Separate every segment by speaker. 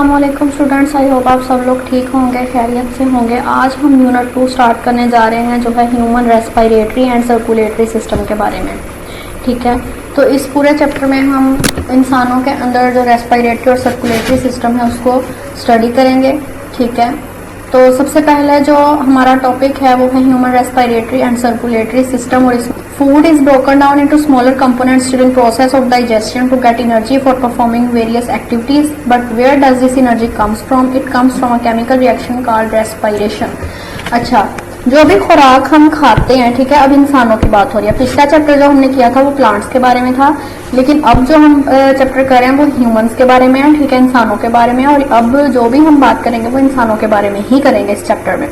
Speaker 1: अस्सलामुअलैकुम students, I hope आप सब लोग ठीक होंगे, खैरियत से होंगे। आज हम यूनिट 2 स्टार्ट करने जा रहे हैं जो है human respiratory and circulatory system के बारे में। ठीक है, तो इस पूरे चैप्टर में हम इंसानों के अंदर जो रेस्पिरेटरी और सर्कुलेटरी सिस्टम है उसको स्टडी करेंगे। ठीक है, तो सबसे पहले जो हमारा टॉपिक है वो है human respiratory and circulatory system. और food is broken down into smaller components during process of digestion to get energy for performing various activities, but where does this energy comes from? It comes from a chemical reaction called respiration. अच्छा, जो भी खुराक हम खाते हैं, ठीक है, अब इंसानों की बात हो रही है। पिछला चैप्टर जो हमने किया था वो प्लांट्स के बारे में था, लेकिन अब जो हम चैप्टर कर रहे हैं वो ह्यूमंस के बारे में है। ठीक है, इंसानों के बारे में। और अब जो भी हम बात करेंगे वो इंसानों के बारे में ही करेंगे इस चैप्टर में।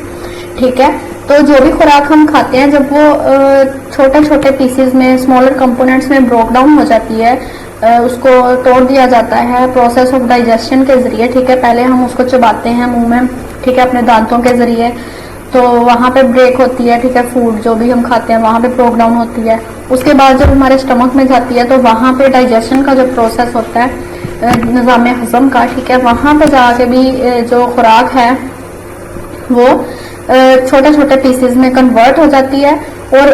Speaker 1: ठीक है, तो जो भी खुराक हम खाते हैं जब वो छोटे छोटे पीसेज में, स्मॉलर कंपोनेंट्स में ब्रोक डाउन हो जाती है, उसको तोड़ दिया जाता है प्रोसेस ऑफ डाइजेशन के जरिए। ठीक है, पहले हम उसको चबाते हैं मुंह में, ठीक है, अपने दांतों के जरिए, तो वहाँ पे ब्रेक होती है। ठीक है, फूड जो भी हम खाते हैं वहाँ पे ब्रोक डाउन होती है। उसके बाद जब हमारे स्टमक में जाती है तो वहाँ पे डाइजेशन का जो प्रोसेस होता है निज़ाम हज़म का, ठीक है, वहाँ पे जाके भी जो खुराक है वो छोटे छोटे पीसेस में कन्वर्ट हो जाती है और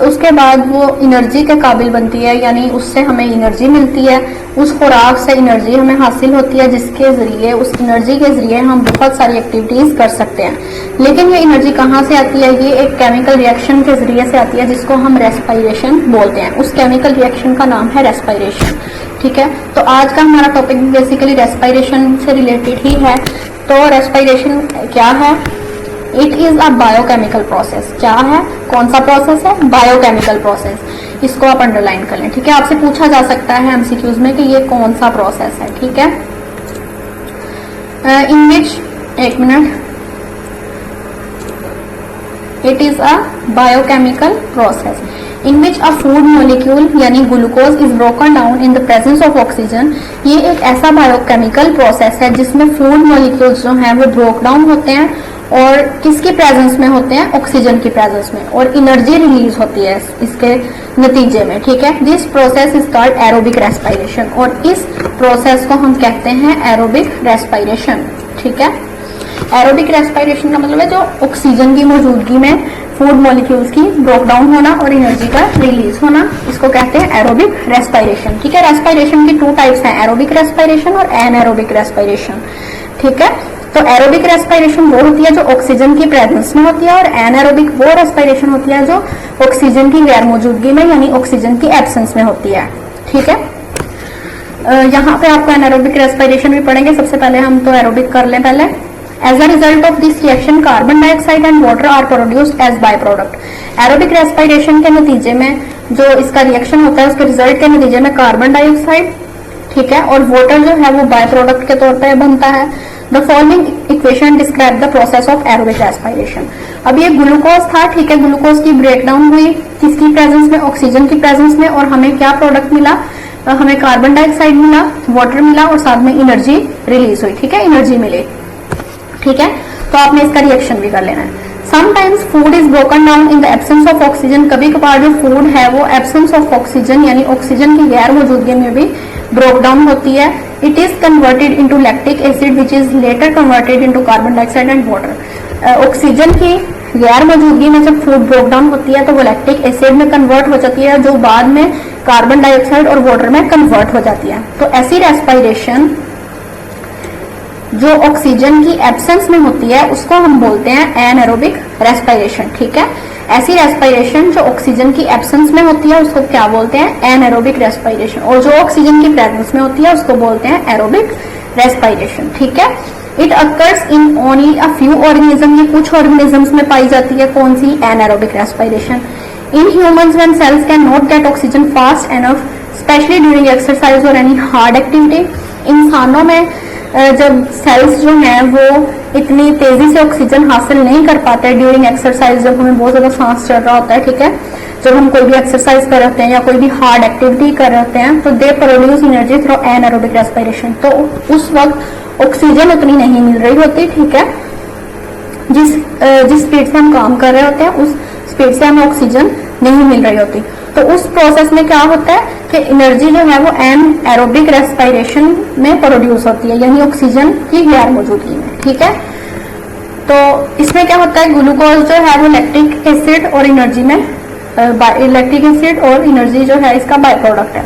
Speaker 1: उसके बाद वो एनर्जी के काबिल बनती है, यानी उससे हमें एनर्जी मिलती है। उस खुराक से एनर्जी हमें हासिल होती है जिसके ज़रिए, उस एनर्जी के ज़रिए हम बहुत सारी एक्टिविटीज़ कर सकते हैं। लेकिन ये एनर्जी कहाँ से आती है? ये एक केमिकल रिएक्शन के ज़रिए से आती है जिसको हम रेस्पिरेशन बोलते हैं। उस केमिकल रिएक्शन का नाम है रेस्पिरेशन। ठीक है, तो आज का हमारा टॉपिक बेसिकली रेस्पिरेशन से रिलेटेड ही है। तो रेस्पिरेशन क्या है? It is a biochemical process. क्या है? कौन सा प्रोसेस है? Biochemical process. इसको आप अंडरलाइन कर लें। ठीक है, आपसे पूछा जा सकता है एमसीक्यूज में कि ये कौन सा प्रोसेस है। ठीक है, इन विच, एक minute, it is a biochemical process in which a food molecule यानी glucose is broken down in the presence of oxygen. ये एक ऐसा बायोकेमिकल प्रोसेस है जिसमें फूड मॉलिक्यूल्स जो हैं वो ब्रोक डाउन होते हैं और किसकी प्रेजेंस में होते हैं? ऑक्सीजन की प्रेजेंस में, और एनर्जी रिलीज होती है इसके नतीजे में। ठीक है, this process is called aerobic respiration, और इस प्रोसेस को हम कहते हैं एरोबिक रेस्पिरेशन। ठीक है, एरोबिक रेस्पिरेशन का मतलब है जो ऑक्सीजन की मौजूदगी में फूड मॉलिक्यूल्स की ब्रोक डाउन होना और एनर्जी का रिलीज होना, इसको कहते हैं एरोबिक रेस्पिरेशन। ठीक है, रेस्पिरेशन की 2 टाइप्स हैं, एरोबिक रेस्पिरेशन और एनएरोबिक रेस्पिरेशन। ठीक है, तो एरोबिक रेस्पिरेशन वो होती है जो ऑक्सीजन की प्रेजेंस में होती है, और एनएरोबिक वो रेस्पिरेशन होती है जो ऑक्सीजन की गैर मौजूदगी में यानी ऑक्सीजन की एब्सेंस में होती है। ठीक है, यहाँ पे आपको एनएरोबिक रेस्पिरेशन भी पढ़ेंगे। सबसे पहले हम तो एरोबिक कर लें पहले। As a result of this reaction, carbon dioxide and water are produced as byproduct. Aerobic respiration के नतीजे में जो इसका रिएक्शन होता है उसके रिजल्ट के नतीजे में कार्बन डाइऑक्साइड, ठीक है, और वाटर जो है वो बाय प्रोडक्ट के तौर पे बनता है। The following equation describe the process of aerobic respiration. अब ये ग्लूकोज था, ठीक है, ग्लूकोज की ब्रेकडाउन हुई किसकी प्रेजेंस में? ऑक्सीजन की प्रेजेंस में, और हमें क्या प्रोडक्ट मिला? हमें कार्बन डाइऑक्साइड मिला, वाटर मिला और साथ में एनर्जी रिलीज हुई। ठीक है, एनर्जी मिली। ठीक है, तो आपने इसका रिएक्शन भी कर लेना है। Sometimes food is broken down in the absence of oxygen. कभी कभार जो फूड है वो एब्सेंस ऑफ ऑक्सीजन यानी ऑक्सीजन की गैर मौजूदगी में भी ब्रोक डाउन होती है। It is converted into lactic acid which is later converted into carbon dioxide and water. Oxygen की गैर मौजूदगी में जब फूड ब्रोक डाउन होती है तो वो लैक्टिक एसिड में कन्वर्ट हो जाती है, जो बाद में कार्बन डाइऑक्साइड और वाटर में कन्वर्ट हो जाती है। तो ऐसी रेस्पिरेशन जो ऑक्सीजन की एब्सेंस में होती है उसको हम बोलते हैं एनएरोबिक रेस्पिरेशन। ठीक है, ऐसी रेस्पिरेशन जो ऑक्सीजन की एब्सेंस में होती है उसको क्या बोलते हैं? Anaerobic respiration. और जो ऑक्सीजन की प्रेजेंस में होती है उसको बोलते हैं एरोबिक रेस्पिरेशन। ठीक है, it occurs in only a few organism. ये कुछ ऑर्गेनिजम्स में पाई जाती है। कौन सी? Anaerobic respiration. In humans when cells can not get oxygen fast enough specially during exercise और एनी हार्ड एक्टिविटी। इंसानों में जब सेल्स जो हैं वो इतनी तेजी से ऑक्सीजन हासिल नहीं कर पाते ड्यूरिंग एक्सरसाइज, जब हमें बहुत ज्यादा सांस चल रहा होता है, ठीक है, जब हम कोई भी एक्सरसाइज कर रहे हैं या कोई भी हार्ड एक्टिविटी कर रहे हैं तो they produce energy through anaerobic respiration. तो उस वक्त ऑक्सीजन उतनी नहीं मिल रही होती। ठीक है, जिस स्पीड से हम काम कर रहे होते हैं उस स्पीड से हमें ऑक्सीजन नहीं मिल रही होती। तो उस प्रोसेस में क्या होता है कि एनर्जी जो है वो एरोबिक रेस्पिरेशन में प्रोड्यूस होती है, यानी ऑक्सीजन की गैर मौजूदगी में। ठीक है, तो इसमें क्या होता है, ग्लूकोज जो है वो लैक्टिक एसिड और एनर्जी में लैक्टिक एसिड और एनर्जी जो है इसका बाय प्रोडक्ट है।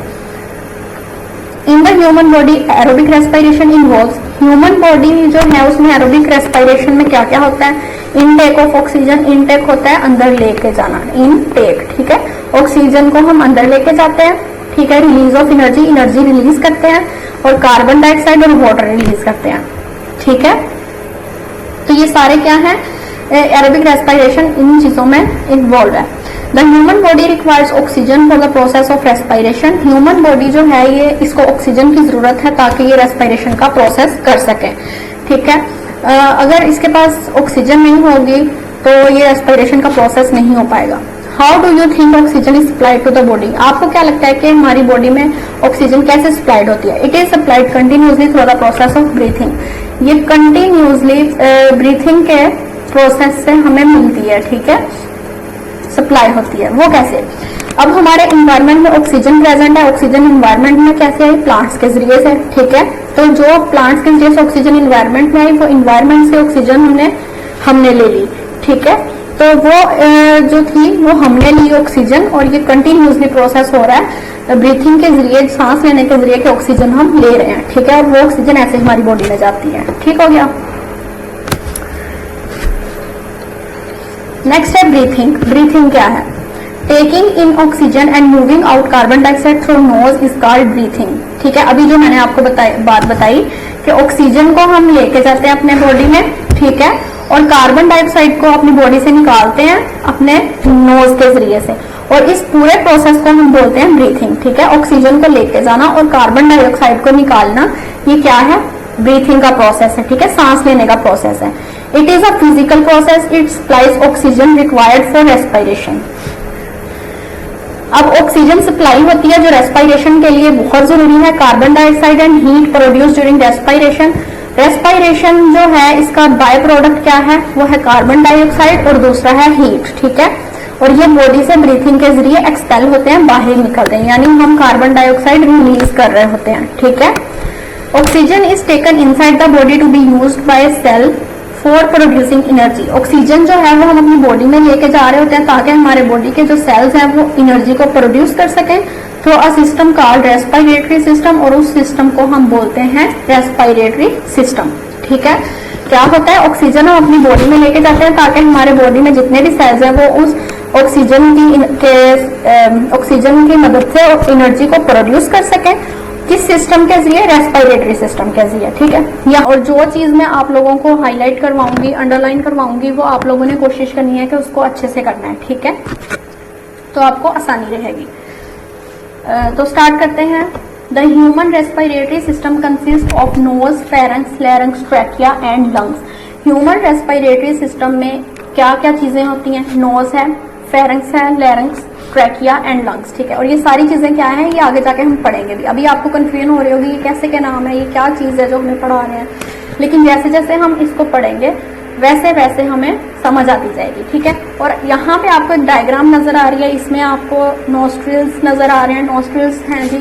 Speaker 1: In the human body aerobic respiration involves, human body जो है उसमें एरोबिक रेस्पिरेशन में क्या क्या होता है, इनटेक ऑफ ऑक्सीजन, इनटेक होता है अंदर लेके जाना, इनटेक। ठीक है, ऑक्सीजन को हम अंदर लेके जाते हैं। ठीक है, release of energy, energy release करते हैं, और कार्बन डाइऑक्साइड और वाटर रिलीज करते हैं। ठीक है, तो ये सारे क्या है, एरोबिक रेस्पिरेशन इन चीजों में इन्वॉल्व है। The human body requires oxygen for the process of respiration, human body जो है ये इसको ऑक्सीजन की जरूरत है ताकि ये रेस्पिरेशन का प्रोसेस कर सके। ठीक है, अगर इसके पास ऑक्सीजन नहीं होगी तो ये रेस्पिरेशन का प्रोसेस नहीं हो पाएगा। How do you think oxygen is supplied to the body, आपको क्या लगता है कि हमारी बॉडी में ऑक्सीजन कैसे सप्लाइड होती है? It is supplied continuously through the process of breathing, ये कंटिन्यूसली ब्रीथिंग के प्रोसेस से हमें मिलती है। ठीक है, सप्लाई होती है। वो कैसे? अब हमारे इन्वायरमेंट में ऑक्सीजन प्रेजेंट है, ऑक्सीजन इन्वायरमेंट में कैसे आई? प्लांट्स के जरिए से। ठीक है, तो जो प्लांट्स के जरिए से ऑक्सीजन इन्वायरमेंट में आई वो इन्वायरमेंट से ऑक्सीजन हमने ले ली। ठीक है, तो वो जो थी वो हमने ली ऑक्सीजन, और ये कंटिन्यूसली प्रोसेस हो रहा है ब्रीथिंग के जरिए, सांस लेने के जरिए कि ऑक्सीजन हम ले रहे हैं। ठीक है, और वो ऑक्सीजन ऐसे हमारी बॉडी में जाती है। ठीक हो गया। नेक्स्ट है ब्रीथिंग। ब्रीथिंग क्या है? Taking in oxygen and moving out carbon dioxide through nose is called breathing. ठीक है, अभी जो मैंने आपको बात बताई कि ऑक्सीजन को हम लेके जाते हैं अपने बॉडी में, ठीक है, और कार्बन डाइऑक्साइड को अपनी बॉडी से निकालते हैं अपने नोज के जरिए से, और इस पूरे प्रोसेस को हम बोलते हैं ब्रीथिंग। ठीक है, ऑक्सीजन को लेके जाना और कार्बन डाइऑक्साइड को निकालना, ये क्या है? ब्रीथिंग का प्रोसेस है। ठीक है, सांस लेने का प्रोसेस है। It is a physical process, it supplies oxygen required for respiration. अब ऑक्सीजन सप्लाई होती है जो रेस्पिरेशन के लिए बहुत जरूरी है। Carbon dioxide and heat produce during respiration. Respiration जो है इसका बाय प्रोडक्ट क्या है? वो है कार्बन डाइऑक्साइड और दूसरा है हीट। ठीक है, और ये बॉडी से ब्रीथिंग के जरिए एक्सपेल होते हैं, बाहर निकलते हैं, यानी हम कार्बन डाइऑक्साइड रिलीज कर रहे होते हैं। ठीक है, oxygen is taken inside the body to be used by cell for producing energy. Oxygen जो है वो हम अपनी बॉडी में लेके जा रहे होते हैं ताकि हमारे बॉडी के जो सेल्स हैं वो एनर्जी को प्रोड्यूस कर सकें through a system called respiratory system, और उस सिस्टम को हम बोलते हैं रेस्पिरेटरी सिस्टम। ठीक है, क्या होता है? ऑक्सीजन हम अपनी बॉडी में लेके जाते हैं ताकि हमारे बॉडी में जितने भी सेल्स हैं वो उस ऑक्सीजन की मदद से एनर्जी को प्रोड्यूस कर सकें। किस सिस्टम के जरिए? रेस्पिरेटरी सिस्टम के जरिए। ठीक है, या और जो चीज मैं आप लोगों को हाईलाइट करवाऊंगी, अंडरलाइन करवाऊंगी, वो आप लोगों ने कोशिश करनी है कि उसको अच्छे से करना है। ठीक है, तो आपको आसानी रहेगी। तो स्टार्ट करते हैं। The human respiratory system consist of nose, pharynx, larynx, trachea and lungs. Human respiratory system में क्या क्या चीजें होती हैं? नोज है, फेरेंक्स है, लैरिंक्स, ट्रैकिया एंड लंग्स। ठीक है, और ये सारी चीजें क्या है ये आगे जाके हम पढ़ेंगे भी। अभी आपको कंफ्यूजन हो रही होगी ये कैसे क्या नाम है, ये क्या चीज है जो हमें पढ़ा रहे हैं, लेकिन जैसे जैसे हम इसको पढ़ेंगे वैसे वैसे हमें समझ आती जाएगी। ठीक है, और यहाँ पे आपको एक डायग्राम नजर आ रही है, इसमें आपको नोस्ट्रिल्स नजर आ रहे हैं। नोस्ट्रिल्स हैं जी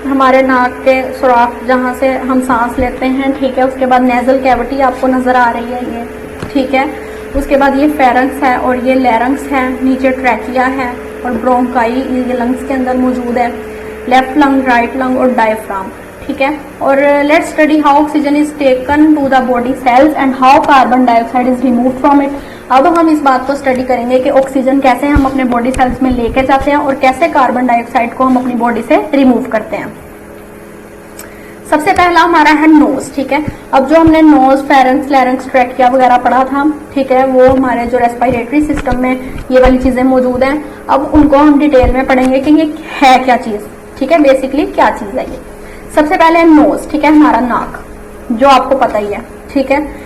Speaker 1: हमारे नाक के सुराख जहाँ से हम सांस लेते हैं। ठीक है, उसके बाद नेजल कैविटी आपको नजर आ रही है ये। ठीक है, उसके बाद ये फेरेंक्स है और ये लैरिंक्स है, नीचे ट्रैकिया है और ब्रोंकाई ये लंग्स के अंदर मौजूद है, लेफ्ट लंग, राइट लंग और डायफ्राम। ठीक है, और let's study how oxygen is taken to the body cells and how carbon dioxide is removed from it. अब हम इस बात को स्टडी करेंगे कि ऑक्सीजन कैसे हम अपने बॉडी सेल्स में लेके जाते हैं और कैसे कार्बन डाइऑक्साइड को हम अपनी बॉडी से रिमूव करते हैं। सबसे पहला हमारा है नोज। ठीक है, अब जो हमने नोज, फेरेंक्स, लैरिंक्स, ट्रैकिया वगैरह पढ़ा था, ठीक है, वो हमारे जो रेस्पिरेटरी सिस्टम में ये वाली चीजें मौजूद हैं। अब उनको हम डिटेल में पढ़ेंगे कि ये है क्या चीज। ठीक है, बेसिकली क्या चीज है ये। सबसे पहले नोज। ठीक है, हमारा नाक, जो आपको पता ही है। ठीक है,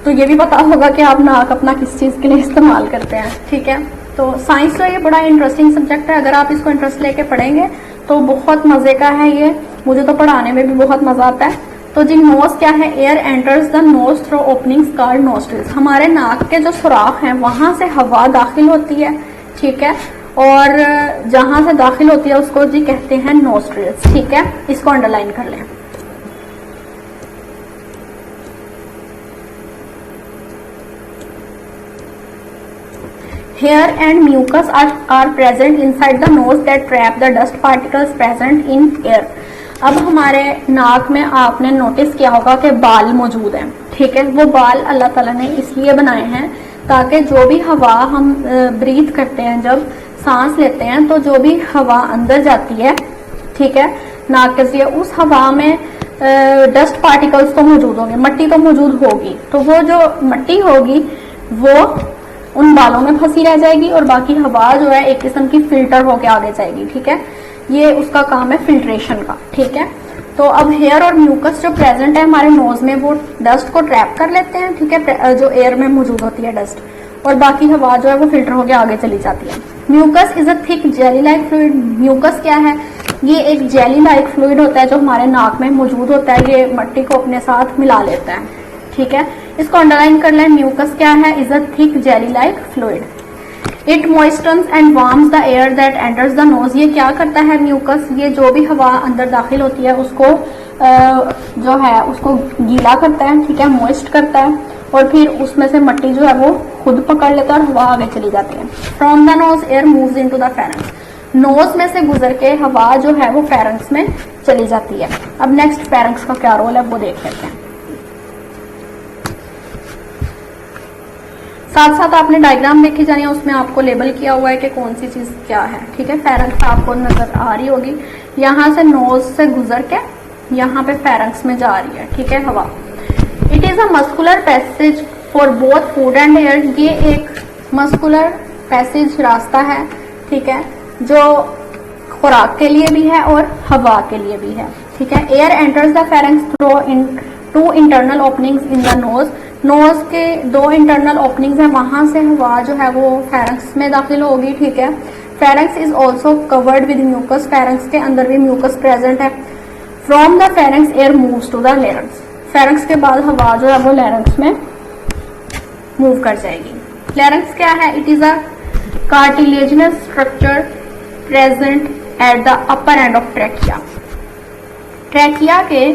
Speaker 1: तो ये भी पता होगा कि आप नाक अपना किस चीज के लिए इस्तेमाल करते हैं। ठीक है, तो साइंस का ये बड़ा इंटरेस्टिंग सब्जेक्ट है, अगर आप इसको इंटरेस्ट लेके पढ़ेंगे तो बहुत मजे का है ये, मुझे तो पढ़ाने में भी बहुत मजा आता है। तो जी नोज क्या है? Air enters the knows through openings called nostrils. हमारे नाक के जो सुराख हैं वहां से हवा दाखिल होती है। ठीक है, और जहां से दाखिल होती है उसको जी कहते हैं नोस्ट्रिल्स। ठीक है, इसको अंडरलाइन कर लें। Hair and mucus are present inside the nose that trap the dust particles present in air. अब हमारे नाक में आपने नोटिस किया होगा कि बाल मौजूद हैं। ठीक है, वो बाल अल्लाह ताला ने इसलिए बनाए हैं ताकि जो भी हवा हम ब्रीथ करते हैं, जब सांस लेते हैं, तो जो भी हवा अंदर जाती है, ठीक है, नाक के जरिए, उस हवा में डस्ट पार्टिकल्स तो मौजूद होंगे, मट्टी तो मौजूद होगी, तो वो जो मट्टी होगी वो उन बालों में फंसी रह जाएगी और बाकी हवा जो है एक किस्म की फिल्टर होके आगे जाएगी। ठीक है, ये उसका काम है फिल्ट्रेशन का। ठीक है, तो अब हेयर और म्यूकस जो प्रेजेंट है हमारे नोज में, वो डस्ट को ट्रैप कर लेते हैं। ठीक है, जो एयर में मौजूद होती है डस्ट, और बाकी हवा जो है वो फिल्टर होके आगे चली जाती है। Mucus is a thick jelly like fluid. Mucus क्या है? ये एक जेली लाइक फ्लूइड होता है जो हमारे नाक में मौजूद होता है, ये मट्टी को अपने साथ मिला लेता है। ठीक है, इसको अंडरलाइन कर लें। म्यूकस क्या है? Is a thick jelly like fluid. It moistens and warms the air that enters the nose. ये क्या करता है म्यूकस? ये जो भी हवा अंदर दाखिल होती है उसको जो है उसको गीला करता है। ठीक है, मॉइस्ट करता है, और फिर उसमें से मट्टी जो है वो खुद पकड़ लेता है और हवा आगे चली जाती है। From the nose air moves into the pharynx. Nose में से गुजर के हवा जो है वो फेरेंक्स में चली जाती है। अब नेक्स्ट फेरेंक्स का क्या रोल है वो देख लेते हैं। साथ साथ आपने डायग्राम देखी जानी है, उसमें आपको लेबल किया हुआ है कि कौन सी चीज क्या है। ठीक है, फेरेंक्स आपको नजर आ रही होगी, यहाँ से नोज से गुजर के यहाँ पे फेरेंक्स में जा रही है। ठीक है, हवा। It is a muscular passage for both food and air. ये एक मस्कुलर पैसेज रास्ता है, ठीक है, जो खुराक के लिए भी है और हवा के लिए भी है। ठीक है, air enters the pharynx through in two internal openings in the nose. Nose के दो इंटरनल ओपनिंग्स हैं, वहां से हवा जो है वो फेरेंक्स में दाखिल होगी। ठीक है, pharynx is also covered with mucus. Pharynx के अंदर भी म्यूकस प्रेजेंट है। From the pharynx air moves to the larynx. Pharynx के बाद हवा जो है वो लेरेंक्स में मूव कर जाएगी। लेरेंक्स क्या है? It is a cartilaginous structure present at the upper end of trachea. Trachea के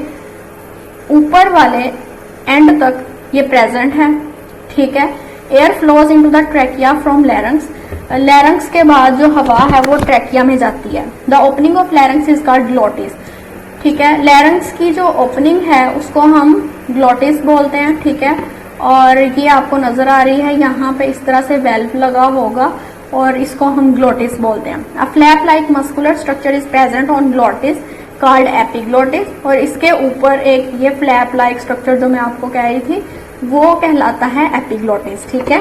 Speaker 1: ऊपर वाले एंड तक ये प्रेजेंट है। ठीक है, air flows into the trachea from larynx. Larynx के बाद जो हवा है वो ट्रैकिया में जाती है। The opening of larynx is called glottis. ठीक है, लैरिंक्स की जो ओपनिंग है उसको हम ग्लोटिस बोलते हैं। ठीक है, और ये आपको नजर आ रही है, यहाँ पे इस तरह से वेल्व लगा होगा और इसको हम ग्लोटिस बोलते हैं। A flap like muscular structure is present on glottis called epiglottis. और इसके ऊपर एक ये फ्लैप लाइक स्ट्रक्चर जो मैं आपको कह रही थी वो कहलाता है एपिग्लोटिस। ठीक है,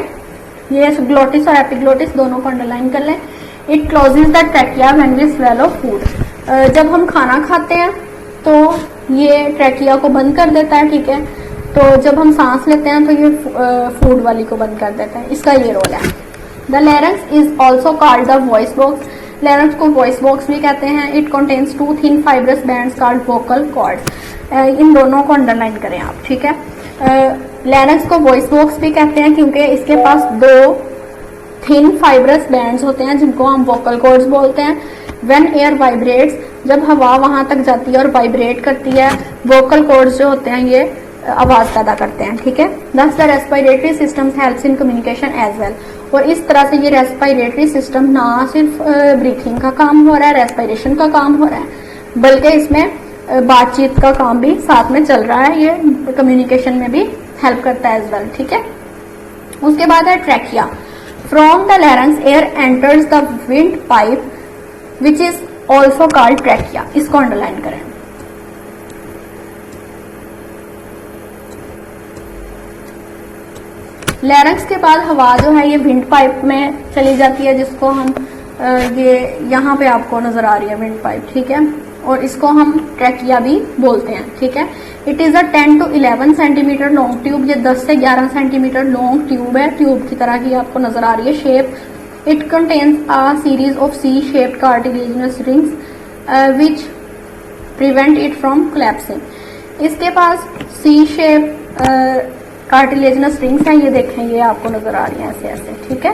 Speaker 1: ये ग्लोटिस और एपिग्लोटिस दोनों को अंडरलाइन कर लें। It closes the trachea when we swallow food. जब हम खाना खाते हैं तो ये ट्रैकिया को बंद कर देता है। ठीक है, तो जब हम सांस लेते हैं तो ये फूड वाली को बंद कर देता है। इसका ये रोल है। The larynx is also called the voice box. Larynx को वॉइस बॉक्स भी कहते हैं। It contains two thin fibrous bands called vocal cords. इन दोनों को अंडरलाइन करें आप। ठीक है, लैरिंक्स को वॉइस बॉक्स भी कहते हैं क्योंकि इसके पास दो थिन फाइब्रस बैंड्स होते हैं जिनको हम वोकल कॉर्ड्स बोलते हैं। व्हेन एयर वाइब्रेट्स, जब हवा वहां तक जाती है और वाइब्रेट करती है, वोकल कॉर्ड्स जो होते हैं ये आवाज पैदा करते हैं। ठीक है, thus the respiratory system helps in communication as well. और इस तरह से ये रेस्पिरेटरी सिस्टम ना सिर्फ ब्रीथिंग का काम हो रहा है, रेस्पिरेशन का काम हो रहा है, बल्कि इसमें बातचीत का काम भी साथ में चल रहा है। ये कम्युनिकेशन में भी हेल्प करता है एज वेल। ठीक है, उसके बाद है trachea. From the larynx air enters the wind pipe which is also called trachea. इसको अंडरलाइन करें। लैरिंक्स के बाद हवा जो है ये विंड पाइप में चली जाती है, जिसको हम ये यहाँ पे आपको नजर आ रही है विंड पाइप। ठीक है, और इसको हम ट्रैकिया भी बोलते हैं। ठीक है, it is a 10 to 11 centimetre long tube. ये 10 से 11 सेंटीमीटर लॉन्ग ट्यूब है, ट्यूब की तरह ही आपको नजर आ रही है shape. It contains a series of C shaped cartilaginous rings which prevent it from collapsing. इसके पास सी शेप कार्टिलेजिनस रिंग्स हैं, ये देखें, ये आपको नजर आ रही है ऐसे ऐसे। ठीक है,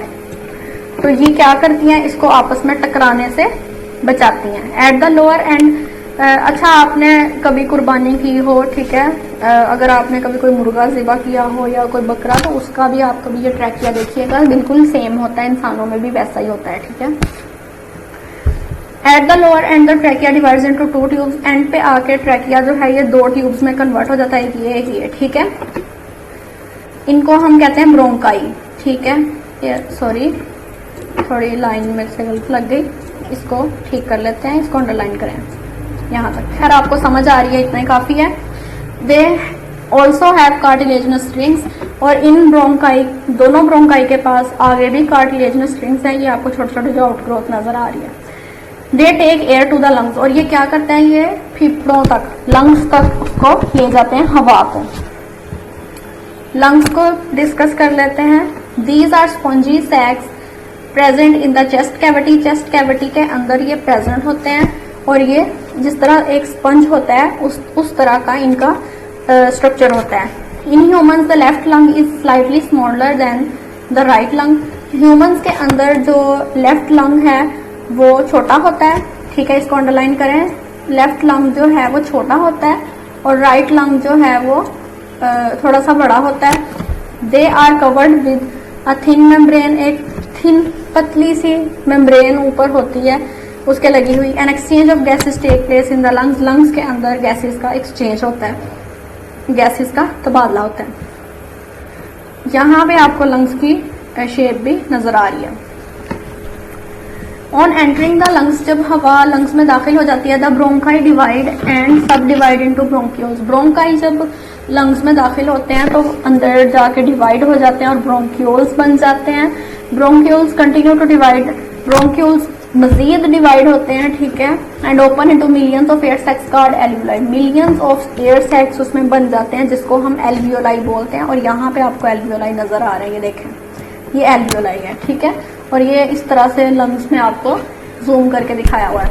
Speaker 1: तो ये क्या करती हैं, इसको आपस में टकराने से बचाती हैं। एट द लोअर एंड, अच्छा आपने कभी कुर्बानी की हो, ठीक है, अगर आपने कभी कोई मुर्गा ज़िबा किया हो या कोई बकरा, तो उसका भी आप कभी ये ट्रैकिया देखिएगा, बिल्कुल सेम होता है, इंसानों में भी वैसा ही होता है, ठीक है। At the lower and the trachea divides into 2 tubes, and पे आके ट्रैकिया जो है ये 2 ट्यूब्स में कन्वर्ट हो जाता है, एक ये, ठीक है। इनको हम कहते हैं ब्रोंकाई, ठीक है। ये सॉरी, थोड़ी लाइन में से गलत लग गई, इसको ठीक कर लेते हैं, इसको अंडरलाइन करें यहाँ तक। खैर आपको समझ आ रही है, इतना ही काफ़ी है। They also have cartilaginous strings, और इन ब्रोंकाई, दोनों ब्रोंकाई के पास आगे भी कार्टिलेजिनस स्ट्रिंग्स हैं, ये आपको छोटे छोटे जो आउटग्रोथ नजर आ रही है। They take air to the lungs, और ये क्या करते हैं, ये फेफड़ों तक, लंग्स तक उसको ले जाते हैं, हवा को। लंग्स को डिस्कस कर लेते हैं। These are spongy sacs present in the chest cavity, chest cavity के अंदर ये प्रेजेंट होते हैं, और ये जिस तरह एक स्पंज होता है उस तरह का इनका स्ट्रक्चर होता है। In humans the left lung is slightly smaller than the right lung, humans के अंदर जो लेफ्ट लंग है वो छोटा होता है, ठीक है, इसको अंडरलाइन करें। लेफ्ट लंग जो है वो छोटा होता है और राइट लंग जो है वो थोड़ा सा बड़ा होता है। They are covered with a thin membrane, एक थिन पतली सी मेम्ब्रेन ऊपर होती है उसके लगी हुई। An exchange of gases take place in the lungs, lungs के अंदर गैसेस का एक्सचेंज होता है, गैसेस का तबादला होता है। यहाँ पे आपको लंग्स की शेप भी नजर आ रही है। ऑन एंटरिंग द लंग्स, जब हवा लंग्स में दाखिल हो जाती है, द ब्रोंकाई डिवाइड एंड सब डिवाइड इनटू ब्रोंक्यूल्स, ब्रोंकाई जब लंग्स में दाखिल होते हैं तो अंदर जाके डिवाइड हो जाते हैं और ब्रोंक्यूल्स बन जाते हैं। Bronchioles continue to divide, bronchioles मजीद डिवाइड होते हैं, ठीक है, and open into millions of air sacs called alveoli, millions of air sacs उसमें बन जाते हैं जिसको हम एल्वियोलाई बोलते हैं। और यहाँ पे आपको एल्वियोलाई नजर आ रहे हैं, ये देखें, ये एल्वियोलाई है, ठीक है, और ये इस तरह से लंग्स में आपको जूम करके दिखाया हुआ है।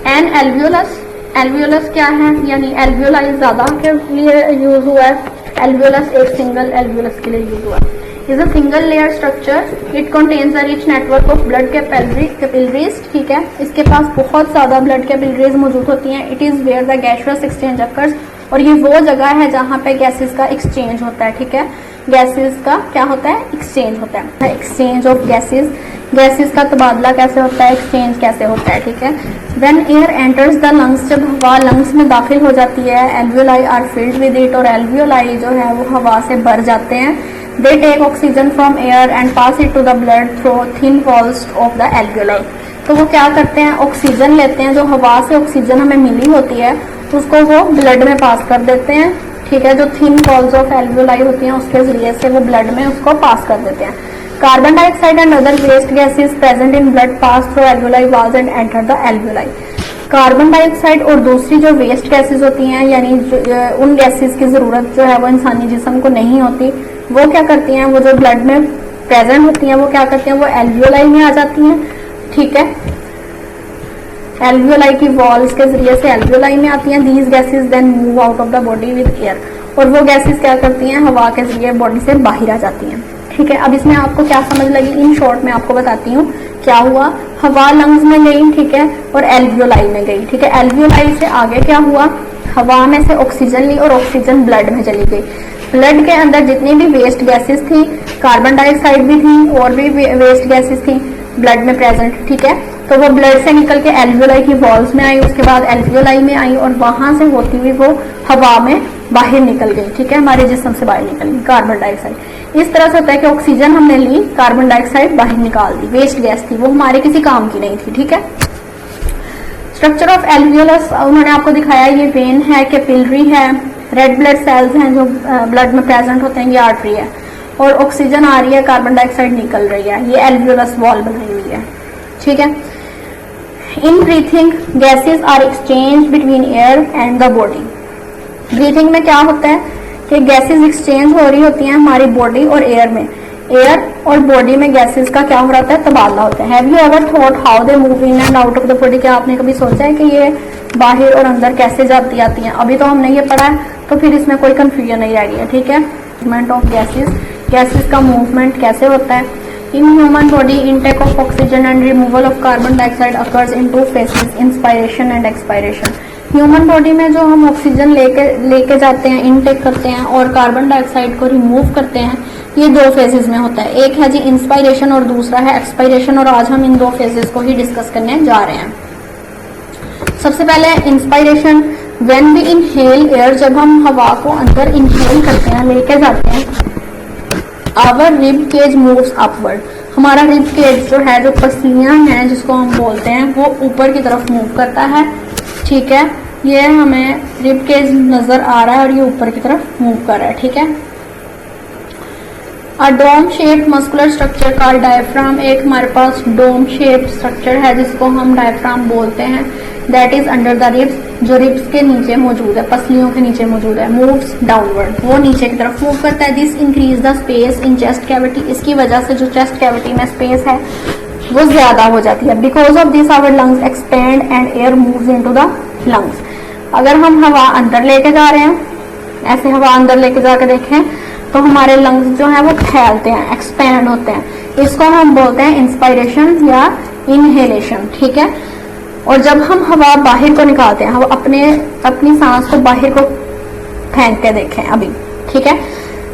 Speaker 1: एन एल्वियोलस, एल्वियोलस क्या है, यानी एल्वियोलाई ज्यादा के लिए यूज हुआ है, एल्वियोलस एक सिंगल एल्वियोलस के लिए यूज हुआ है। Is a single layer structure, it contains a rich network of blood capillaries, ठीक है, इसके पास बहुत ज्यादा ब्लड कैपिलरीज मौजूद होती हैं। It is where the gaseous exchange occurs, और ये वो जगह है जहाँ पे गैसेस का एक्सचेंज होता है, ठीक है, गैसेस का क्या होता है, एक्सचेंज होता है, एक्सचेंज ऑफ गैसेस, गैसेस का तबादला कैसे होता है, एक्सचेंज कैसे होता है, ठीक है। When air enters the lungs, जब हवा लंग्स में दाखिल हो जाती है, alveoli are filled with it, और एल्वियोलाई जो है वो हवा से भर जाते हैं। They take oxygen from air and pass it to the blood through thin walls of the alveoli, तो वो क्या करते हैं, ऑक्सीजन लेते हैं, जो हवा से ऑक्सीजन हमें मिली होती है उसको वो ब्लड में पास कर देते हैं, ठीक है, जो थिन वॉल्स ऑफ एल्वियोलाई होती हैं उसके जरिए से वो ब्लड में उसको पास कर देते हैं। Carbon dioxide and other waste gases present in blood pass through alveoli walls and enter the alveoli, carbon dioxide और दूसरी जो वेस्ट गैसेस होती हैं, यानी उन गैसेस की जरूरत जो है वो इंसानी जिस्म को नहीं होती, वो क्या करती हैं, वो जो ब्लड में प्रेजेंट होती हैं वो क्या करती हैं, वो एल्वियोलाई में आ जाती हैं, ठीक है, एल्वियोलाई की वॉल्स के जरिए से एल्वियोलाई में आती हैं। These gases then move out of the body with air, और वो गैसेस क्या करती हैं, हवा के जरिए बॉडी से बाहर आ जाती हैं, ठीक है। अब इसमें आपको क्या समझ लगी, इन शॉर्ट में आपको बताती हूँ क्या हुआ। हवा लंग्स में गई, ठीक है, और एल्वियोलाई में गई, ठीक है। एल्वियोलाई से आगे क्या हुआ, हवा में से ऑक्सीजन ली और ऑक्सीजन ब्लड में चली गई। ब्लड के अंदर जितनी भी वेस्ट गैसेस थी, कार्बन डाइऑक्साइड भी थी और भी वेस्ट गैसेस थी ब्लड में प्रेजेंट, ठीक है, तो वो ब्लड से निकल के एल्वियोलाई की वॉल्स में आई, उसके बाद एल्वियोलाई में आई और वहां से होती हुई वो हवा में बाहर निकल गई, ठीक है, हमारे जिस्म से बाहर निकल गई कार्बन डाइऑक्साइड। इस तरह से होता है कि ऑक्सीजन हमने ली, कार्बन डाइऑक्साइड बाहर निकाल दी, वेस्ट गैस थी, वो हमारे किसी काम की नहीं थी, ठीक है। स्ट्रक्चर ऑफ एल्वियोलस उन्होंने आपको दिखाया, ये वेन है, कैपिलरी है, रेड ब्लड सेल्स हैं जो ब्लड में प्रेजेंट होते हैं, ये आर्टरी है, और ऑक्सीजन आ रही है, कार्बन डाइऑक्साइड निकल रही है, ये एल्वियोलस वॉल बनाई हुई है, ठीक है। In breathing gases are exchange between air and the body, breathing में क्या होता है कि गैसेस एक्सचेंज हो रही होती हैं हमारी बॉडी और एयर में, एयर और बॉडी में गैसेस का क्या हो रहा है, तबादला होता है। Have you ever thought how they move in and out of the body, क्या आपने कभी सोचा है कि ये बाहर और अंदर कैसे जाती आती हैं? अभी तो हमने ये पढ़ा है, तो फिर इसमें कोई कंफ्यूजन नहीं रह गई है, ठीक है। मूवमेंट ऑफ गैसेस, गैसेस का मूवमेंट कैसे होता है, In human body, intake of oxygen and removal of carbon dioxide occurs in two phases, inspiration and expiration. Human body में जो हम ऑक्सीजन लेके जाते हैं, इनटेक करते हैं और कार्बन डाइऑक्साइड को रिमूव करते हैं, ये दो फेजेस में होता है। एक है जी इंस्पायरेशन और दूसरा है एक्सपायरेशन, और आज हम इन दो फेजेस को ही डिस्कस करने जा रहे हैं। सबसे पहले inspiration, when we inhale air, जब हम हवा को अंदर इनहेल करते हैं, लेके जाते हैं, our rib cage moves upward, हमारा रिब केज जो है, जो पसलियां हैं जिसको हम बोलते हैं, वो ऊपर की तरफ मूव करता है। ठीक है, ये हमें रिब केज नजर आ रहा है और ये ऊपर की तरफ मूव कर रहा है। ठीक है, a dome shaped muscular structure called diaphragm, एक हमारे पास डोम शेप्ड स्ट्रक्चर है जिसको हम डायफ्राम बोलते हैं, that is under the ribs, जो रिब्स के नीचे मौजूद है, पसलियों के नीचे मौजूद है। मूव्स डाउनवर्ड, वो नीचे की तरफ मूव करता है। This increase the space in chest cavity, इसकी वजह से जो चेस्ट कैविटी में स्पेस है वो ज्यादा हो जाती है। Because of this our lungs expand and air moves into the lungs. अगर हम हवा अंदर लेके जा रहे हैं, ऐसे हवा अंदर लेके जाकर देखें तो हमारे लंग्स जो है वो फैलते हैं, एक्सपेंड होते हैं। इसको हम बोलते हैं इंस्पायरेशन या इनहेलेशन। ठीक है, और जब हम हवा बाहर को निकालते हैं, हम अपनी सांस को बाहर को फेंक के देखें अभी। ठीक है,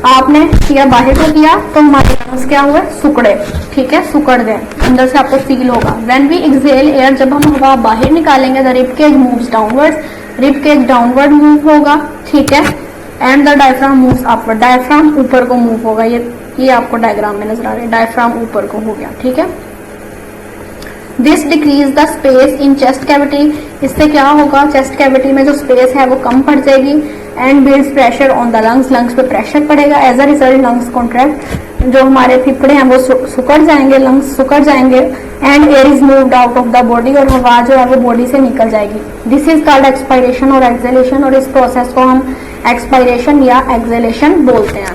Speaker 1: आपने किया, बाहर को किया तो हमारे लंग्स क्या हुए, सुकड़े। ठीक है, सुकड़ गए, अंदर से आपको फील होगा। व्हेन वी एक्सहेल एयर, जब हम हवा बाहर निकालेंगे, the rib cage moves downwards, rib cage downward move होगा। ठीक है, and the diaphragm moves upward, diaphragm ऊपर को मूव होगा। ये आपको डायग्राम में नजर आ रहा है, डायफ्राम ऊपर को हो गया। ठीक है, this decrease the space in chest cavity, इससे क्या होगा, चेस्ट कैविटी में जो स्पेस है वो कम पड़ जाएगी। And builds pressure on the lungs, lungs पे प्रेशर पड़ेगा। As a result lungs contract, जो हमारे फेफड़े हैं वो सुकड़ जाएंगे, लंग्स सुकड़ जाएंगे। And air is moved out of the body, और हवा जो है वो बॉडी से निकल जाएगी। दिस इज कॉल्ड एक्सपायरेशन और एक्सहेलेशन, और इस प्रोसेस को हम एक्सपायरेशन या एक्सहेलेशन बोलते हैं।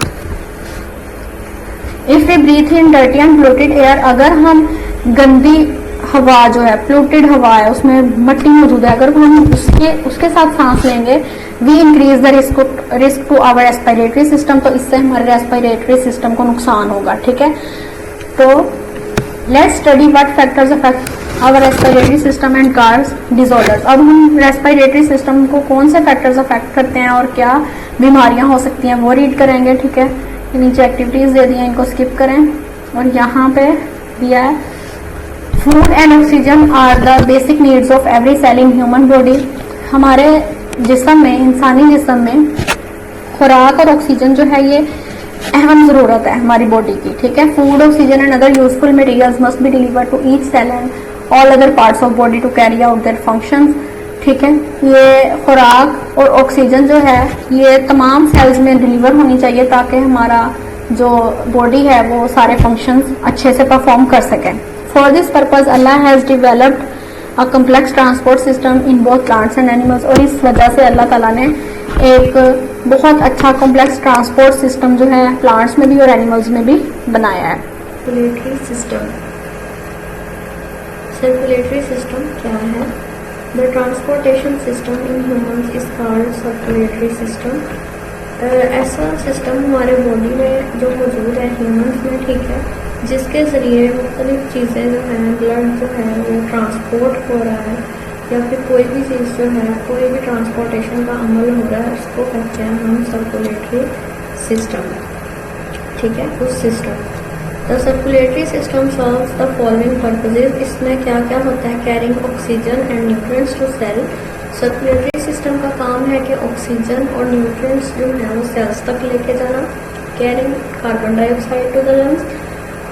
Speaker 1: If we breathe in dirty and polluted air, अगर हम गंदी हवा जो है, पोल्यूटेड हवा है, उसमें मट्टी मौजूद है, अगर हम उसके साथ सांस लेंगे, we increase the risk to our respiratory system, तो इससे हमारे रेस्पिरेटरी सिस्टम को नुकसान होगा। ठीक है, तो let's study what factors affect our respiratory system and cause disorders. अब हम रेस्पिरेटरी सिस्टम को कौन से फैक्टर्स अफेक्ट करते हैं और क्या बीमारियां हो सकती हैं वो रीड करेंगे। ठीक है, नीचे एक्टिविटीज दे दी हैं, इनको स्किप करें। और यहाँ पे दिया है, food and oxygen are the basic needs of every cell in human body, हमारे जिस्म में, इंसानी जिस्म में खुराक और ऑक्सीजन जो है ये अहम जरूरत है हमारी बॉडी की। ठीक है, food, oxygen and other useful materials must be delivered to each cell and all other parts of body to carry out their functions. ठीक है, ये खुराक और ऑक्सीजन जो है ये तमाम सेल्स में डिलीवर होनी चाहिए ताकि हमारा जो बॉडी है वो सारे फंक्शंस अच्छे से परफॉर्म कर सके। For this purpose Allah has developed a complex transport system in both plants and animals, और इस वजह से अल्लाह ताला ने एक बहुत अच्छा कॉम्प्लेक्स ट्रांसपोर्ट सिस्टम जो है प्लांट्स में भी और एनिमल्स में भी बनाया है।
Speaker 2: सर्कुलेटरी सिस्टम, सर्कुलेटरी सिस्टम क्या है? The transportation system in humans is called circulatory system. ऐसा सिस्टम हमारे बॉडी में जो मौजूद है ह्यूमंस में, ठीक है, जिसके ज़रिए मुख्तलिफ चीज़ें जो हैं, ब्लड जो है वो ट्रांसपोर्ट हो रहा है, या फिर कोई भी चीज़ जो है, कोई भी ट्रांसपोर्टेशन का अमल हो रहा है, उसको कहते हैं हम सर्कुलेटरी सिस्टम। ठीक है, उस system, the circulatory system serves the following purposes, इसमें क्या क्या होता है, carrying oxygen and nutrients to cell. Circulatory system का काम है कि ऑक्सीजन और न्यूट्रिएंट्स जो है वो सेल्स तक लेके जाना, carrying carbon dioxide to the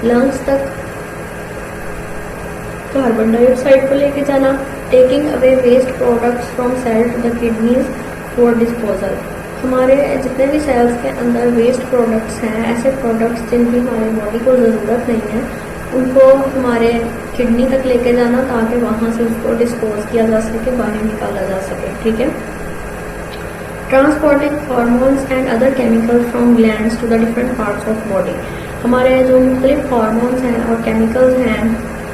Speaker 2: lungs तक कार्बन डाइऑक्साइड को लेके जाना, taking away waste products from cell to the kidneys for disposal. हमारे जितने भी सेल्स के अंदर वेस्ट प्रोडक्ट्स हैं, ऐसे प्रोडक्ट्स जिनकी हमारी बॉडी को ज़रूरत नहीं है, उनको हमारे किडनी तक लेके जाना ताकि वहाँ से उसको डिस्पोज किया जा सके, बाहर निकाला जा सके। ठीक है, transporting hormones and other chemicals from glands to the different parts of body, हमारे जो मुख्तलिफ हार्मोन्स हैं और केमिकल्स हैं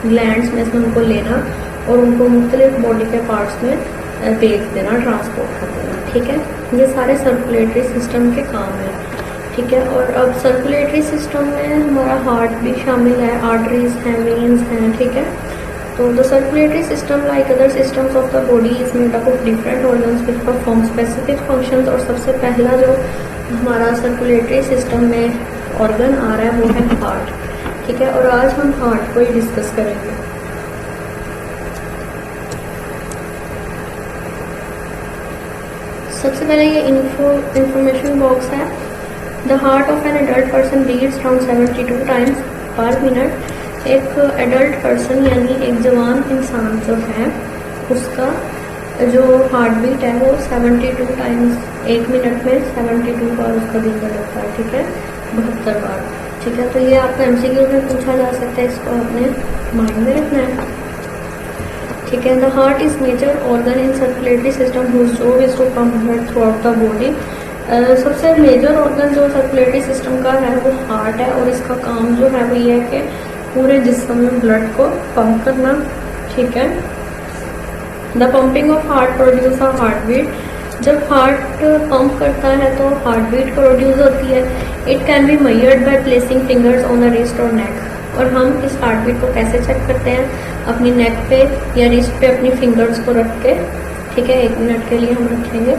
Speaker 2: ग्लैंड्स में से उनको लेना और उनको मुख्तलिफ बॉडी के पार्ट्स में भेज देना, ट्रांसपोर्ट कर देना। ठीक है, ये सारे सर्कुलेटरी सिस्टम के काम हैं। ठीक ठीक है। और अब सर्कुलेटरी सिस्टम में हमारा हार्ट भी शामिल है, आर्टरीज हैं, वेन्स हैं, ठीक है। तो the circulatory system like other systems of the body is made up of different organs which perform specific functions. और सबसे पहला जो हमारा सर्कुलेटरी सिस्टम में ऑर्गन आ रहा है वो है हार्ट, ठीक है। और आज हम हार्ट को ही डिस्कस करेंगे। सबसे पहले ये इंफॉर्मेशन बॉक्स है। The heart of an adult person beats around 72 times per minute. एक एडल्ट पर्सन यानी एक जवान इंसान जो है उसका जो हार्ट बीट है वो 72 टाइम्स, एक मिनट में 72 बार उसका दिल धड़कता है, ठीक है, 72 बार, ठीक है। तो ये आपको एमसीक्यू में पूछा जा सकता है, इसको आपने माइंड में रखना है, ठीक है। The heart is major organ in circulatory system whose job is to pump blood throughout the body. सबसे मेजर ऑर्गन जो सर्कुलेटरी सिस्टम का है वो हार्ट है और इसका काम जो है वो ये है कि पूरे जिस्म में ब्लड को पंप करना, ठीक है। The pumping of heart produce a heart beat. जब हार्ट पंप करता है तो हार्ट बीट प्रोड्यूस होती है। It can be measured by placing fingers on the wrist और नेक। और हम इस हार्ट बीट को कैसे चेक करते हैं? अपनी नेक पे या रिस्ट पे अपनी फिंगर्स को रख के, ठीक है, 1 मिनट के लिए हम रखेंगे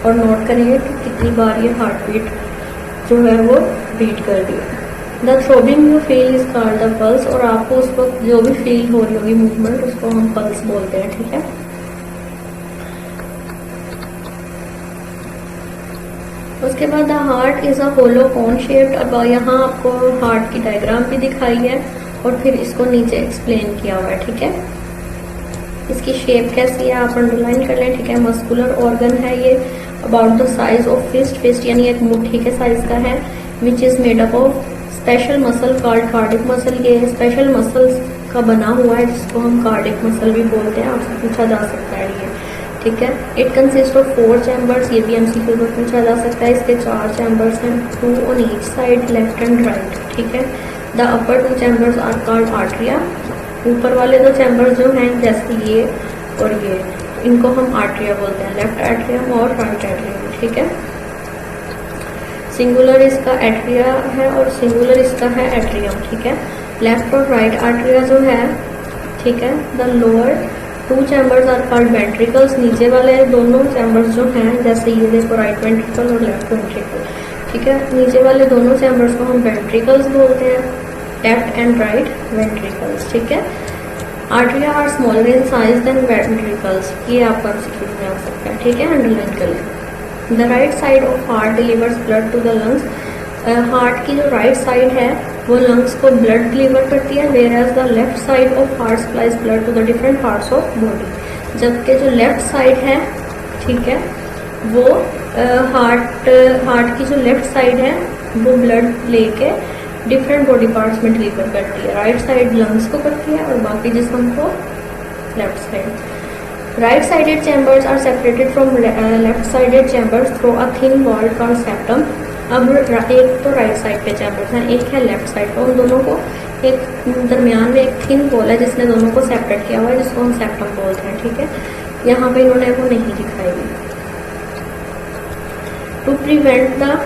Speaker 2: और नोट करेंगे कि कितनी बार ये हार्ट बीट जो है वो बीट कर रही है। The throbbing you feel is called the pulse. और आपको उस वक्त जो भी फील हो रही होगी मूवमेंट उसको हम पल्स बोलते हैं, ठीक है। उसके बाद the heart is a hollow cone shaped. अब यहाँ आपको हार्ट की डायग्राम भी दिखाई है और फिर इसको नीचे एक्सप्लेन किया हुआ है, ठीक है। इसकी शेप कैसी है आप अंडरलाइन कर लें, ठीक है। मस्कुलर ऑर्गन है ये, about the size of fist. Fist यानी एक मुट्ठी के साइज का है। Which is made up of special muscle called cardiac muscle. ये स्पेशल मसल्स का बना हुआ है जिसको हम कार्डिक मसल भी बोलते हैं, आपसे पूछा जा सकता है ये, ठीक है। It consist of 4 chambers. ये भी एमसीक्यू में पूछा जा सकता है। इसके 4 चैम्बर्स हैं, 2 on each side, left and right, ठीक है। The upper 2 chambers are called atria. ऊपर वाले 2 चैम्बर्स जो हैं जैसे ये और ये, इनको हम आर्टरिया बोलते हैं, लेफ्ट एट्रियम और राइट एट्रियम, ठीक है। सिंगुलर इसका एट्रिया है और सिंगुलर इसका है एट्रियम, ठीक है। लेफ्ट और राइट आर्टरिया जो है, ठीक है। The lower 2 chambers are called ventricles. नीचे वाले दोनों चैम्बर्स जो हैं जैसे ये देखो, राइट वेंट्रिकल और लेफ्ट वेंट्रिकल, ठीक है। नीचे वाले दोनों चैम्बर्स को हम वेंट्रिकल्स बोलते हैं, लेफ्ट एंड राइट वेंट्रिकल्स, ठीक है। Atria are smaller in size than ventricles. ये आपका एमसीक्यू में आ सकता है, ठीक है, अंडरलाइन कर लें। The right side of heart delivers blood to the lungs. Heart की जो राइट साइड है वो लंग्स को ब्लड डिलीवर करती है, whereas the left side of heart supplies blood to the different parts of body. जबकि जो left side है, ठीक है, वो हार्ट की जो लेफ्ट साइड है वो ब्लड लेके डिफरेंट बॉडी पार्ट्स में डिलीवर करती है। राइट साइड लंग्स को करती है और बाकी जिस्म को left side. Right sided chambers are separated from left sided chambers through a thin wall called septum. अब एक तो राइट साइड पे चैम्बर्स हैं, एक है लेफ्ट साइड पे, उन दोनों को एक दरमियान में एक थिन वॉल है जिसने दोनों को सेपरेट किया हुआ है, जिसको हम सेप्टम बोलते हैं, ठीक है। यहाँ पे इन्होंने वो नहीं दिखाई हुई। To prevent the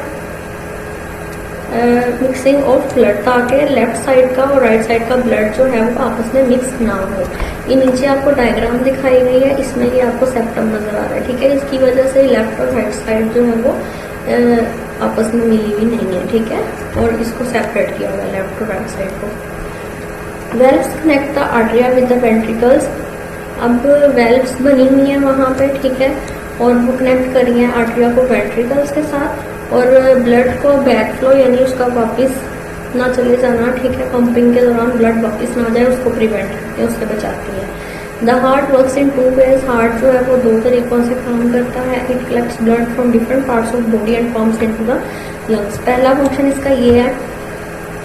Speaker 2: mixing of blood, ताकि लेफ्ट साइड का और राइट साइड का ब्लड जो है वो आपस में मिक्स ना हो। ये नीचे आपको डायग्राम दिखाई गई है, इसमें ये आपको सेप्टम नजर आ रहा है, ठीक है। इसकी वजह से लेफ्ट और राइट साइड जो है वो आपस में मिली हुई नहीं है, ठीक है, और इसको सेपरेट किया हुआ है लेफ्ट और राइट साइड को। Valves connect the atria with the ventricles. अब वेल्व्स बनी हुई है वहाँ पे, ठीक है, और वो कनेक्ट कर रही है आर्टरिया को वेंट्रिकल्स के साथ, और ब्लड को बैक फ्लो यानी उसका वापस ना चले जाना, ठीक है, पंपिंग के दौरान ब्लड वापस ना जाए उसको प्रिवेंट करती है, उससे बचाती है। The heart works in 2 ways। Heart जो है वो 2 तरीकों से काम करता है। It collects blood from different parts of body and pumps into the lungs. पहला फंक्शन इसका ये है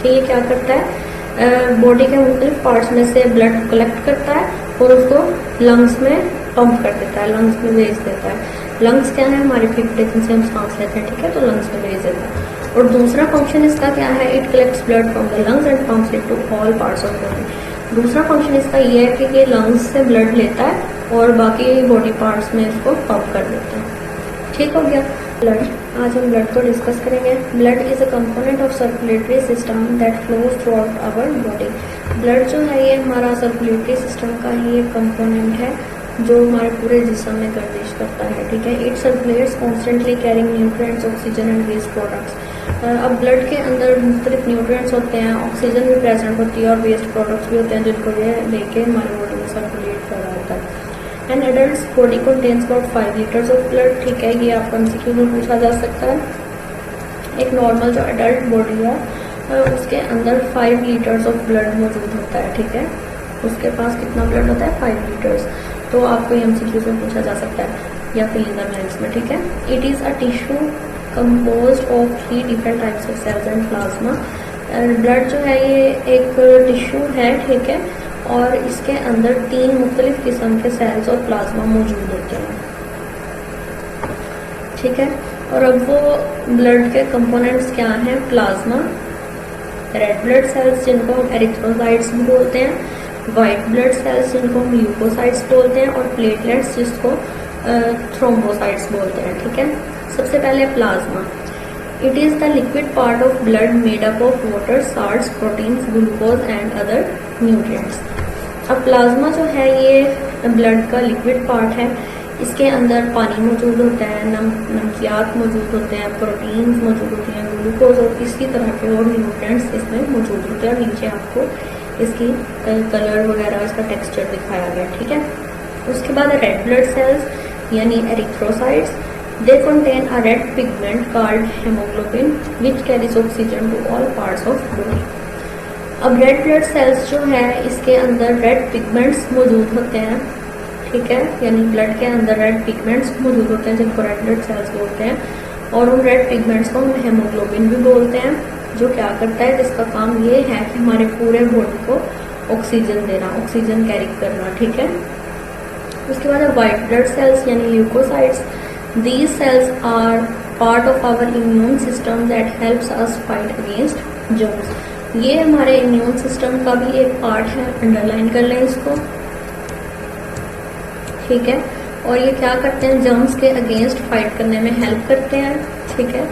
Speaker 2: कि ये क्या करता है, बॉडी के मुख्तलिफ पार्ट्स में से ब्लड कलेक्ट करता है और उसको लंग्स में पंप कर देता है, लंग्स में भेज देता है। लंग्स क्या है, हमारे फेफड़े जिनसे हम सांस लेते हैं, ठीक है, तो लंग्स में भेज देता है। और दूसरा फंक्शन इसका क्या है, it collects blood from the lungs and pumps it to all parts of body. दूसरा फंक्शन इसका ये है कि ये लंग्स से ब्लड लेता है और बाकी बॉडी पार्ट्स में इसको पंप कर देता है, ठीक हो गया। ब्लड, आज हम ब्लड को डिस्कस करेंगे। Blood is a component of circulatory system that flows throughout our body. Blood जो है ये हमारा सर्कुलेटरी सिस्टम का ही एक कंपोनेंट है जो हमारे पूरे जिस्म में गर्दिश करता है, ठीक है। It circulates constantly carrying nutrients, oxygen and waste products. अब ब्लड के अंदर मुख्तलिफ न्यूट्रिएंट्स होते हैं, ऑक्सीजन भी प्रेजेंट होती है और वेस्ट प्रोडक्ट्स भी होते हैं जिनको ये लेके हमारे बॉडी में सर्कुलेट कर रहा होता है। An adult body contains about 5 litres of blood, ठीक है, ये आपको एमसीक्यू में पूछा जा सकता है। एक नॉर्मल जो एडल्ट बॉडी है उसके अंदर 5 लीटर्स ऑफ ब्लड मौजूद होता है, ठीक है। उसके पास कितना ब्लड होता है? 5 लीटर्स। तो आपको एमसीक्यू में पूछा जा सकता है या फिल इन द ब्लैंक्स में, ठीक है। It is a tissue composed of 3 different types of cells and plasma. Blood जो है ये एक टिश्यू है, ठीक है, और इसके अंदर 3 मुख्तलिफ किस्म के सेल्स और प्लाज्मा मौजूद होते हैं, ठीक है। और अब वो ब्लड के कंपोनेंट्स क्या हैं? प्लाज्मा, रेड ब्लड सेल्स जिनको हम एरिथ्रोसाइट्स भी बोलते हैं, वाइट ब्लड सेल्स जिनको हम ल्यूकोसाइट्स बोलते हैं, और प्लेटलेट्स जिसको थ्रोम्बोसाइट्स बोलते हैं, ठीक है। सबसे पहले plasma. It is the liquid part of blood made up of water, salts, proteins, glucose and other nutrients. अब प्लाज्मा जो है ये ब्लड का लिक्विड पार्ट है। इसके अंदर पानी मौजूद होता है, नमकियात मौजूद होते हैं, प्रोटीन्स मौजूद होती हैं, ग्लूकोज और इसी तरह के और न्यूट्रिएंट्स इसमें मौजूद होते हैं। नीचे आपको इसकी कलर वगैरह, इसका टेक्सचर दिखाया गया, ठीक है। उसके बाद रेड ब्लड सेल्स यानी erythrocytes, they contain a red pigment called haemoglobin which carries oxygen to all parts of body. अब रेड ब्लड सेल्स जो है इसके अंदर रेड पिगमेंट्स मौजूद होते हैं, ठीक है, यानी ब्लड के अंदर रेड पिगमेंट्स मौजूद होते हैं जिनको रेड ब्लड सेल्स बोलते हैं, और उन रेड पिगमेंट्स को हम हेमोग्लोबिन भी बोलते हैं, जो क्या करता है, जिसका काम ये है कि हमारे पूरे बॉडी को ऑक्सीजन देना, ऑक्सीजन कैरी करना, ठीक है। उसके बाद वाइट ब्लड सेल्स यानी leucocytes, these cells are part of our immune system that helps us fight against germs. ये हमारे इम्यून सिस्टम का भी एक पार्ट है, अंडरलाइन कर लें इसको, ठीक है। और ये क्या करते हैं? जर्म्स के अगेंस्ट फाइट करने में हेल्प करते हैं, ठीक है।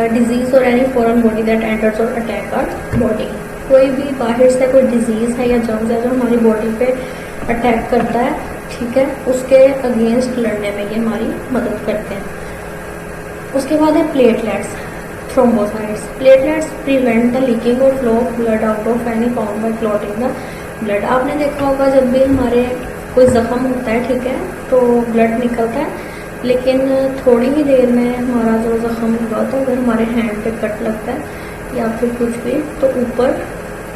Speaker 2: डिजीज और any foreign body that enters और अटैक आवर बॉडी, कोई भी बाहर से कोई डिजीज है या जर्म्स है जो हमारी बॉडी पे अटैक करता है, ठीक है, उसके अगेंस्ट लड़ने में ये हमारी मदद करते हैं। उसके बाद है platelets, thrombocytes. Platelets prevent the leaking और flow of blood out of any found by clotting the blood. आपने देखा होगा जब भी हमारे कोई जख्म होता है, ठीक है, तो ब्लड निकलता है, लेकिन थोड़ी ही देर में हमारा जो जख्म हुआ होता है, अगर हमारे हैंड पे कट लगता है या फिर कुछ भी, तो ऊपर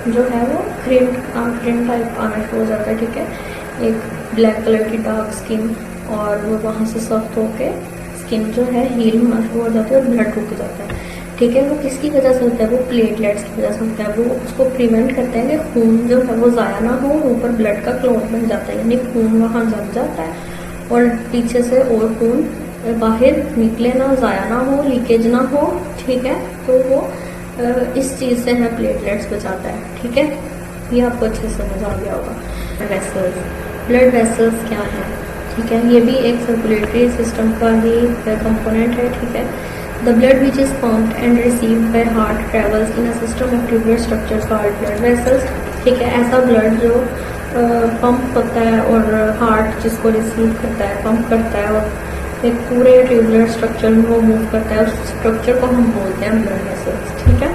Speaker 2: जो है वो क्रीम टाइप आना शुरू हो जाता है, ठीक है, एक ब्लैक कलर की डार्क स्किन, और वो वहाँ से सख्त होके स्किन जो है हील होना शुरू हो जाता है और ब्लड रुक जाता है, ठीक है। वो किसकी वजह से होता है? वो प्लेटलेट्स की वजह से होता है। वो उसको प्रिवेंट करते हैं कि खून जो है वो ज़ाया ना हो, ऊपर ब्लड का क्लॉट बन जाता है, यानी खून वहाँ जम जाता है और पीछे से और खून बाहर निकले ना, ज़ाया ना हो, लीकेज ना हो, ठीक है। तो वो इस चीज़ से है प्लेटलेट्स बचाता है, ठीक है। ये आपको अच्छे से समझ आ गया होगा। वेसल्स, ब्लड वेसल्स क्या है, ठीक है, ये भी एक सर्कुलेटरी सिस्टम का ही कंपोनेंट है, ठीक है। The blood which is pumped and received by heart travels in a system of tubular structures called blood vessels, ठीक है। ऐसा ब्लड जो पंप होता है और हार्ट जिसको रिसीव करता है, पंप करता है, और एक पूरे ट्यूबुलर स्ट्रक्चर में वो मूव करता है, उस स्ट्रक्चर को हम बोलते हैं ब्लड वेसल्स, ठीक है।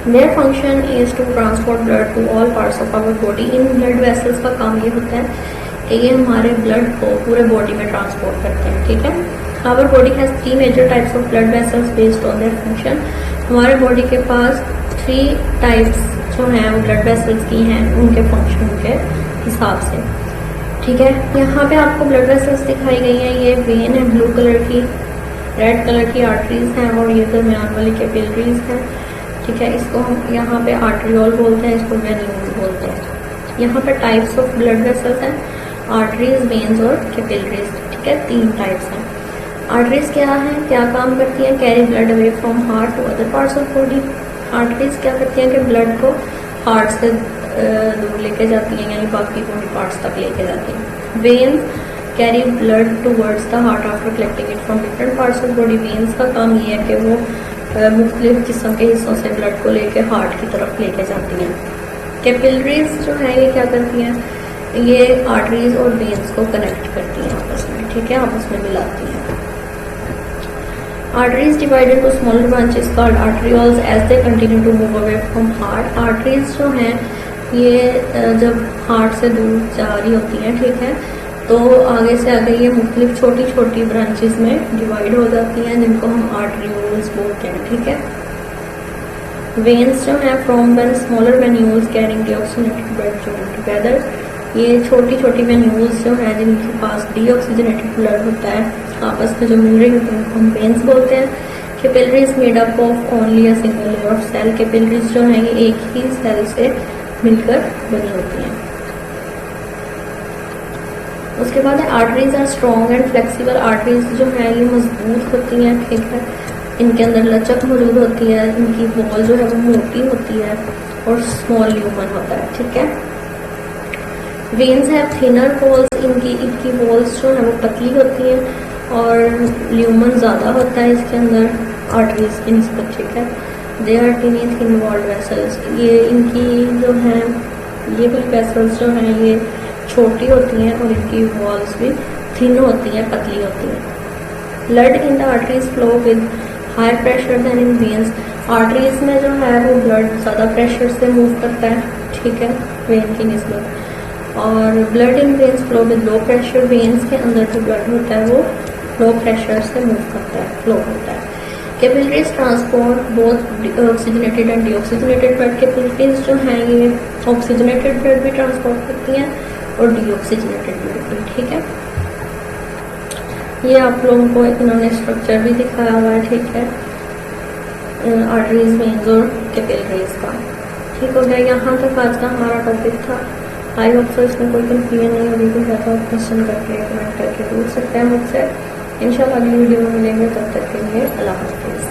Speaker 2: Their function is to transport blood to all parts of our body। In blood vessels का काम ये होता है कि ये हमारे ब्लड को पूरे बॉडी में ट्रांसपोर्ट करते हैं, ठीक है। Our body has 3 major types of blood vessels based on their function। हमारे बॉडी के पास 3 टाइप्स जो हैं वो ब्लड वेसल्स की हैं उनके फंक्शन के हिसाब से, ठीक है। यहाँ पे आपको ब्लड वेसल्स दिखाई गई हैं। ये वेन है ब्लू कलर की, रेड कलर की आर्टरीज हैं, और ये दरमियान वाली कैपिलरीज हैं, ठीक है। इसको हम यहाँ पे आर्टरियोल बोलते हैं, इसको वेन्यूल बोलते हैं। यहाँ पे टाइप्स ऑफ ब्लड वेसल्स हैं, आर्टरीज, वेन्स और कैपिलरीज, ठीक है, 3 टाइप्स हैं। आर्टरीज क्या है, क्या काम करती हैं? Carry blood away from heart to other parts of body. Arteries क्या करती हैं कि ब्लड को हार्ट से दूर लेके जाती हैं, यानी बाकी बॉडी पार्ट्स तक लेके जाती हैं। Veins carry blood towards the heart after collecting it from different parts of body. Veins का काम ये है कि वो मुख्तलिफ जिस्म के हिस्सों से ब्लड को लेके हार्ट की तरफ लेके जाती हैं। कैपिलरीज जो है ये क्या करती हैं, ये आर्टरीज और वेन्स को कनेक्ट करती हैं आपस में, ठीक है, आपस में मिलाती हैं। Arteries divided to smaller branches called arterioles as they continue to move away from heart. Arteries जो हैं ये जब हार्ट से दूर जा रही होती हैं, ठीक है, तो आगे से आगे ये मुख्तलिफ छोटी छोटी ब्रांचेस में डिवाइड हो जाती हैं जिनको हम आर्टरियोल्स बोलते हैं, ठीक है। वेन्स जो है from one smaller venules carrying deoxygenated blood join together. ये छोटी छोटी वेन्यूल्स जो हैं जिनके पास डीऑक्सीजनेटेड ब्लड होता है आपस में जो मिल रही होती हैं हम वेन्स बोलते हैं। Capillaries made up of only a single layer of cell. Capillaries जो हैं ये एक ही सेल से मिलकर बनी होती हैं। उसके बाद है arteries are strong and flexible. Arteries जो है ये मजबूत होती हैं, ठीक है, इनके अंदर लचक मौजूद होती है, इनकी वॉल जो है वो मोटी होती है और स्मॉल ल्यूमन होता है, ठीक है। वेन्स है थिनर वॉल्स, इनकी वॉल्स जो है वो पतली होती हैं और ल्यूमन ज़्यादा होता है इसके अंदर आर्टरीज की निस्बत, ठीक है। They are tiny thin walled vessels. ये इनकी जो हैं ये भी वेसल्स जो हैं ये छोटी होती हैं और इनकी वॉल्स भी थिन होती हैं, पतली होती हैं। Blood in the arteries flow with high pressure than in veins. Arteries में जो है वो ब्लड ज़्यादा प्रेशर से मूव करता है, ठीक है, वेन की निस्बत। और blood in veins flow with low pressure. Veins के अंदर जो ब्लड होता है वो लो प्रेशर से मूव करता है, फ्लो होता है। Capillaries transport both oxygenated and deoxygenated blood. Capillaries जो हैं ये ऑक्सीजनेटेड ब्लड भी ट्रांसपोर्ट करती हैं और डीऑक्सीजनेटेड ब्लड भी, ठीक है। ये आप लोगों को इन्होंने स्ट्रक्चर भी दिखाया हुआ है, ठीक है, आर्टरीज, वेन्स और कैपिलरीज का। ठीक हो गया, यहाँ तक आज का हमारा टॉपिक था। आई होप सो इसमें कोई कंफ्यूजन नहीं होगी, कोई ज़्यादा क्वेश्चन करके कमेंट करके पूछ सकते हैं मुझसे। इंशाल्लाह अगली वीडियो में मिलेंगे, तब तक के लिए अल्लाह हाफिज़।